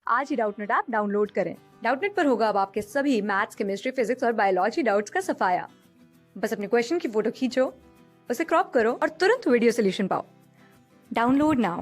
आज ही Doubtnut app download करें। Doubtnut पर होगा अब आपके सभी मैथ्स, केमिस्ट्री, फिजिक्स और बायोलॉजी डाउट्स का सफाया। बस अपने क्वेश्चन की फोटो खींचो, उसे क्रॉप करो और तुरंत वीडियो सोल्यूशन पाओ। Download now.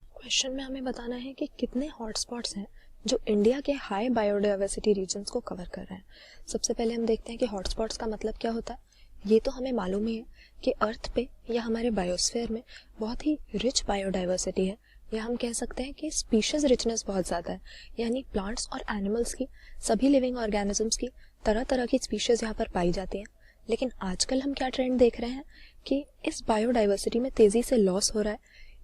क्वेश्चन में हमें बताना है कि कितने हॉटस्पॉट्स हैं जो इंडिया के हाई बायोडाइवर्सिटी रीजन्स को कवर कर रहे हैं। सबसे पहले हम देखते हैं कि हॉटस्पॉट्स का मतलब क्या होता है। ये तो हमें मालूम ही है कि अर्थ पे या हमारे बायोस्फीयर में बहुत ही रिच बायोडाइवर्सिटी है, या हम कह सकते हैं कि स्पीशीज रिचनेस बहुत ज़्यादा है, यानी प्लांट्स और एनिमल्स की, सभी लिविंग ऑर्गेनिजम्स की तरह तरह की स्पीशीज यहाँ पर पाई जाती हैं। लेकिन आजकल हम क्या ट्रेंड देख रहे हैं कि इस बायोडाइवर्सिटी में तेज़ी से लॉस हो रहा है,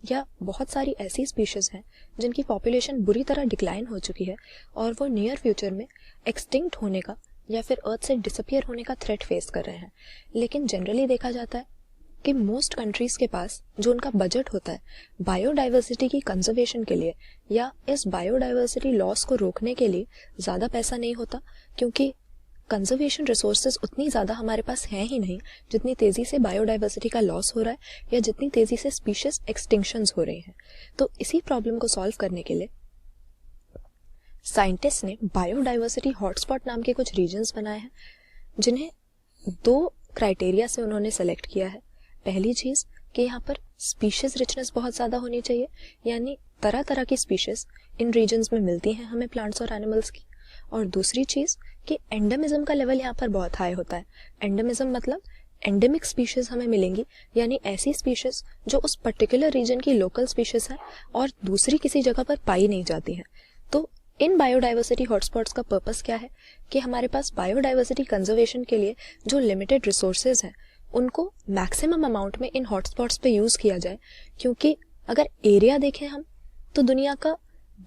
या बहुत सारी ऐसी स्पीशीज हैं जिनकी पॉपुलेशन बुरी तरह डिक्लाइन हो चुकी है और वो नियर फ्यूचर में एक्सटिंक्ट होने का या फिर अर्थ से डिसअपियर होने का थ्रेट फेस कर रहे हैं। लेकिन जनरली देखा जाता है कि मोस्ट कंट्रीज के पास जो उनका बजट होता है बायोडाइवर्सिटी की कंजर्वेशन के लिए या इस बायोडाइवर्सिटी लॉस को रोकने के लिए ज़्यादा पैसा नहीं होता, क्योंकि कंजर्वेशन रिसोर्सेज उतनी ज़्यादा हमारे पास हैं ही नहीं जितनी तेज़ी से बायोडाइवर्सिटी का लॉस हो रहा है या जितनी तेज़ी से स्पीशीज एक्सटिंक्शंस हो रही हैं। तो इसी प्रॉब्लम को सॉल्व करने के लिए साइंटिस्ट ने बायोडाइवर्सिटी हॉटस्पॉट नाम के कुछ रीजन्स बनाए हैं, जिन्हें दो क्राइटेरिया से उन्होंने सेलेक्ट किया है। पहली चीज़ कि यहाँ पर स्पीशीज रिचनेस बहुत ज़्यादा होनी चाहिए, यानी तरह तरह की स्पीशीज इन रीजन्स में मिलती हैं हमें प्लांट्स और एनिमल्स की। और दूसरी चीज़ कि एंडेमिज्म का लेवल यहाँ पर बहुत हाई होता है। एंडेमिज्म मतलब एंडेमिक स्पीशीज हमें मिलेंगी, यानी ऐसी स्पीशीज जो उस पर्टिकुलर रीजन की लोकल स्पीशीज है और दूसरी किसी जगह पर पाई नहीं जाती हैं। तो इन बायोडाइवर्सिटी हॉटस्पॉट्स का पर्पस क्या है कि हमारे पास बायोडाइवर्सिटी कंजर्वेशन के लिए जो लिमिटेड रिसोर्सेज हैं उनको मैक्सिमम अमाउंट में इन हॉटस्पॉट्स पे यूज़ किया जाए। क्योंकि अगर एरिया देखें हम तो दुनिया का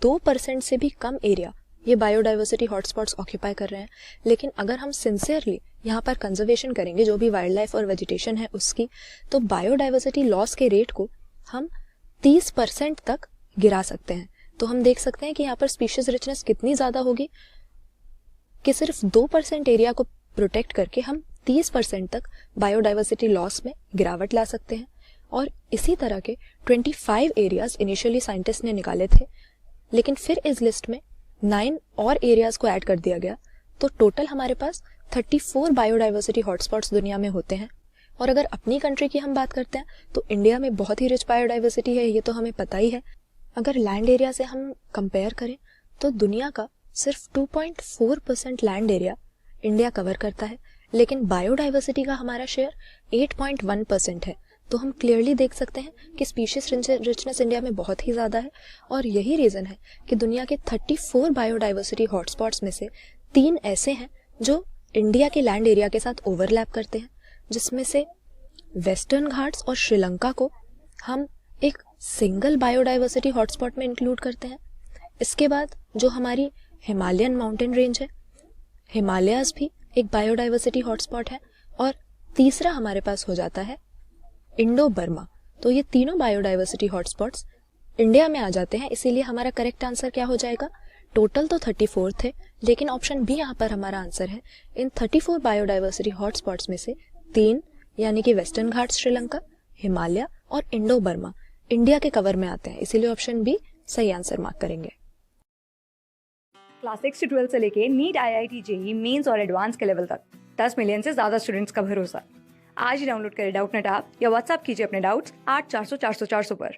2% से भी कम एरिया ये बायोडाइवर्सिटी हॉटस्पॉट्स ऑक्यूपाई कर रहे हैं। लेकिन अगर हम सिंसियरली यहाँ पर कंजर्वेशन करेंगे जो भी वाइल्ड लाइफ और वेजिटेशन है उसकी, तो बायोडाइवर्सिटी लॉस के रेट को हम 30% तक गिरा सकते हैं। तो हम देख सकते हैं कि यहाँ पर स्पीशीज रिचनेस कितनी ज़्यादा होगी कि सिर्फ 2% एरिया को प्रोटेक्ट करके हम 30% तक बायोडाइवर्सिटी लॉस में गिरावट ला सकते हैं। और इसी तरह के 25 एरियाज इनिशियली साइंटिस्ट ने निकाले थे, लेकिन फिर इस लिस्ट में 9 और एरियाज को ऐड कर दिया गया। तो टोटल हमारे पास 34 बायोडाइवर्सिटी हॉटस्पॉट्स दुनिया में होते हैं। और अगर अपनी कंट्री की हम बात करते हैं तो इंडिया में बहुत ही रिच बायोडाइवर्सिटी है, ये तो हमें पता ही है। अगर लैंड एरिया से हम कंपेयर करें तो दुनिया का सिर्फ 2.4% लैंड एरिया इंडिया कवर करता है, लेकिन बायोडाइवर्सिटी का हमारा शेयर 8.1% है। तो हम क्लियरली देख सकते हैं कि स्पीशीज रिचनेस इंडिया में बहुत ही ज़्यादा है। और यही रीज़न है कि दुनिया के 34 बायोडाइवर्सिटी हॉटस्पॉट्स में से 3 ऐसे हैं जो इंडिया के लैंड एरिया के साथ ओवरलैप करते हैं, जिसमें से वेस्टर्न घाट्स और श्रीलंका को हम एक सिंगल बायोडाइवर्सिटी हॉटस्पॉट में इंक्लूड करते हैं। इसके बाद जो हमारी हिमालयन माउंटेन रेंज है, हिमालयाज भी एक बायोडाइवर्सिटी हॉटस्पॉट है। और तीसरा हमारे पास हो जाता है इंडो बर्मा। तो ये तीनों बायोडाइवर्सिटी हॉटस्पॉट्स इंडिया में आ जाते हैं। इसीलिए हमारा करेक्ट आंसर क्या हो जाएगा, टोटल तो 34 थे, लेकिन ऑप्शन बी यहाँ पर हमारा आंसर है। इन 34 बायोडाइवर्सिटी हॉटस्पॉट्स में से 3 यानी कि वेस्टर्न घाट्स श्रीलंका, हिमालय और इंडो बर्मा इंडिया के कवर में आते हैं। इसीलिए ऑप्शन बी सही आंसर मार्क करेंगे। क्लास 6 से 12 से लेके नीट, IIT, JEE मेंस और एडवांस के लेवल तक 10 मिलियन से ज्यादा स्टूडेंट्स का भरोसा। आज ही डाउनलोड करें डाउटनेट ऐप या व्हाट्सएप कीजिए अपने डाउट्स 8400 400 400 पर।